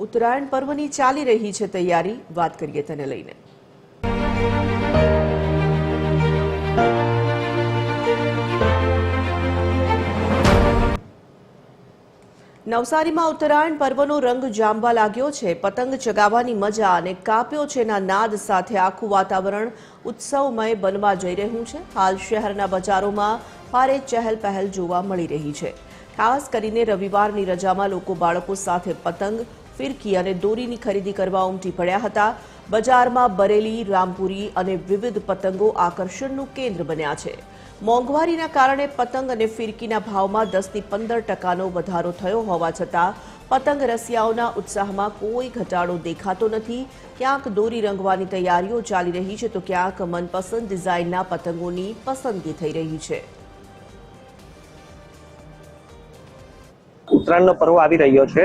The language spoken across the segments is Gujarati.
ઉત્તરાયણ પર્વની ચાલી રહી છે તૈયારી, વાત કરીએ તેને લઈને। નવસારીમાં ઉત્તરાયણ પર્વનો રંગ જામવા લાગ્યો છે। પતંગ ચગાવવાની મજા અને કાપ્યો છેના નાદ સાથે આખું વાતાવરણ ઉત્સવમય બનવા જઈ રહ્યું છે। હાલ શહેરના બજારોમાં ભારે ચહેલ પહેલ જોવા મળી રહી છે। ખાસ કરીને રવિવારની રજામાં લોકો બાળકો સાથે પતંગ, ફિરકી અને દોરીની ખરીદી કરવા ઉમટી પડ્યા હતા। બજારમાં બરેલી, રામપુરી અને વિવિધ પતંગો આકર્ષણનું કેન્દ્ર બન્યા છે। મોંઘવારીના કારણે પતંગ અને ફિરકીના ભાવમાં 10 થી 15% વધારો થયો હોવા છતાં પતંગ રસિયાઓના ઉત્સાહમાં કોઈ ઘટાડો દેખાતો નથી। ક્યાંક દોરી રંગવાની તૈયારીઓ ચાલી રહી છે તો ક્યાંક મનપસંદ ડિઝાઇનના પતંગોની પસંદગી થઈ રહી છે। ઉત્તરાયણનો પર્વ આવી રહ્યો છે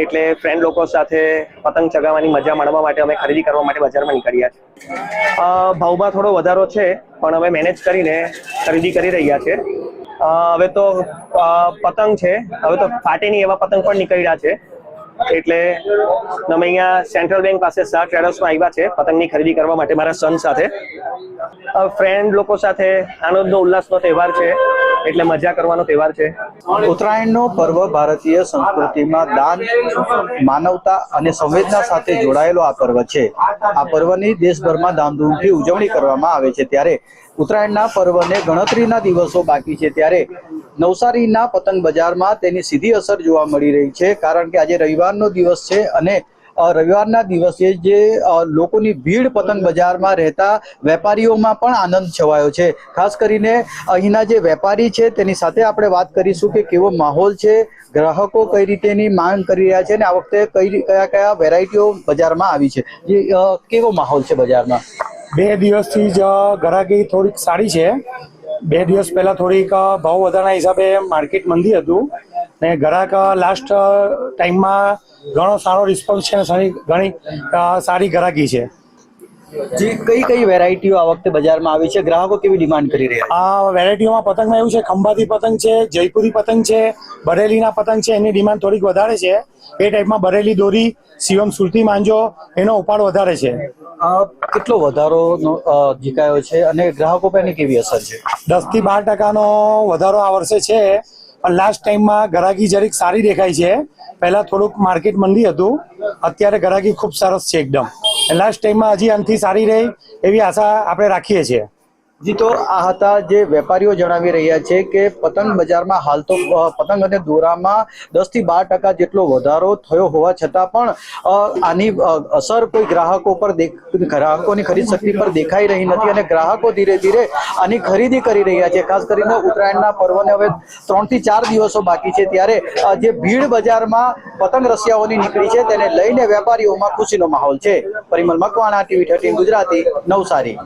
એટલે ફ્રેન્ડ લોકો સાથે પતંગ ચગાવવાની મજા માણવા માટે અમે ખરીદી કરવા માટે બજારમાં નીકળ્યા છીએ। ભાવમાં થોડો વધારો છે પણ અમે મેનેજ કરીને ખરીદી કરી રહ્યા છે। હવે તો પતંગ છે, હવે તો ફાટે નહીં એવા પતંગ પણ નીકળ્યા છે એટલે અમે અહીંયા સેન્ટ્રલ બેંક પાસે શાહ ટ્રેડર્સમાં આવ્યા છે પતંગની ખરીદી કરવા માટે મારા સન સાથે। ફ્રેન્ડ લોકો સાથે આનંદનો ઉલ્લાસનો તહેવાર છે એટલે મજા કરવાનો તહેવાર છે। ઉત્તરાયણનો પર્વ ભારતીય સંસ્કૃતિમાં દાન, માનવતા અને સંવેદના સાથે જોડાયેલો આ પર્વ છે। આ પર્વની દેશભરમાં ધામધૂમથી ઉજવણી કરવામાં આવે છે। ત્યારે ઉત્તરાયણના પર્વને ગણતરીના દિવસો બાકી છે ત્યારે નવસારીના પતંગ બજારમાં તેની સીધી અસર જોવા મળી રહી છે। કારણ કે આજે રવિવારનો દિવસ છે અને રવિવારના દિવસે જે લોકોની ભીડ પતંગ બજારમાં રહેતા વેપારીઓમાં પણ આનંદ છવાયો છે। ખાસ કરીને અહીંના જે વેપારી છે તેની સાથે આપણે વાત કરીશું કે કેવો માહોલ છે, ગ્રાહકો કઈ રીતેની માંગ કરી રહ્યા છે અને આ વખતે કયા વેરાયટીઓ બજારમાં આવી છે। જે કેવો માહોલ છે બજારમાં? 2 દિવસથી જ ગ્રાહકી થોડીક સારી છે। 2 દિવસ પહેલા થોડીક ભાવ વધારાના હિસાબે માર્કેટ મંદી હતું ને ગ્રાહક લાસ્ટ ટાઈમમાં ઘણો સારો રિસ્પોન્સ છે અને ઘણી સારી ગ્રાહકી છે। જે કઈ વેરાયટીઓ આ વખતે બજારમાં આવી છે, ગ્રાહકો કેવી ડિમાન્ડ કરી રહ્યા છે? આ વેરાયટીઓમાં પતંગમાં એવું છે, ખંભાતી પતંગ છે, જયપુરી પતંગ છે, બરેલીના પતંગ છે, એની ડિમાન્ડ થોડીક વધારે છે। એ ટાઈપમાં બરેલી દોરી, શિવમ સુરતી માંજો એનો ઉપાડ વધારે છે। કેટલો વધારો જીકાયો છે અને ગ્રાહકો પર એની કેવી અસર છે? 10 થી 12% વધારો આ વર્ષે છે પણ લાસ્ટ ટાઈમમાં ગ્રાહકી જરીક સારી દેખાય છે। પહેલા થોડુંક માર્કેટ મંદી હતું, અત્યારે ગ્રાહકી ખૂબ સરસ છે એકદમ। લાસ્ટ ટાઈમમાં હજી આનાથી સારી રહે એવી આશા આપણે રાખીએ છીએ। જી, તો આ હતા જે વેપારીઓ જણાવી રહ્યા છે કે પતંગ બજારમાં હાલ તો પતંગ અને દોરામાં 10 થી 12% જેટલો વધારો થયો હોવા છતાં પણ આની અસર કોઈ ગ્રાહકોની ખરીદ શક્તિ પર દેખાઈ રહી નથી અને ગ્રાહકો ધીરે ધીરે આની ખરીદી કરી રહ્યા છે। ખાસ કરીને ઉત્તરાયણના પર્વને હવે 3 થી 4 દિવસો બાકી છે ત્યારે જે ભીડ બજારમાં પતંગ રસિયાઓની નીકળી છે તેને લઈને વેપારીઓમાં ખુશીનો માહોલ છે। પરિમલ મકવાણા, TV 13 ગુજરાતી, નવસારી।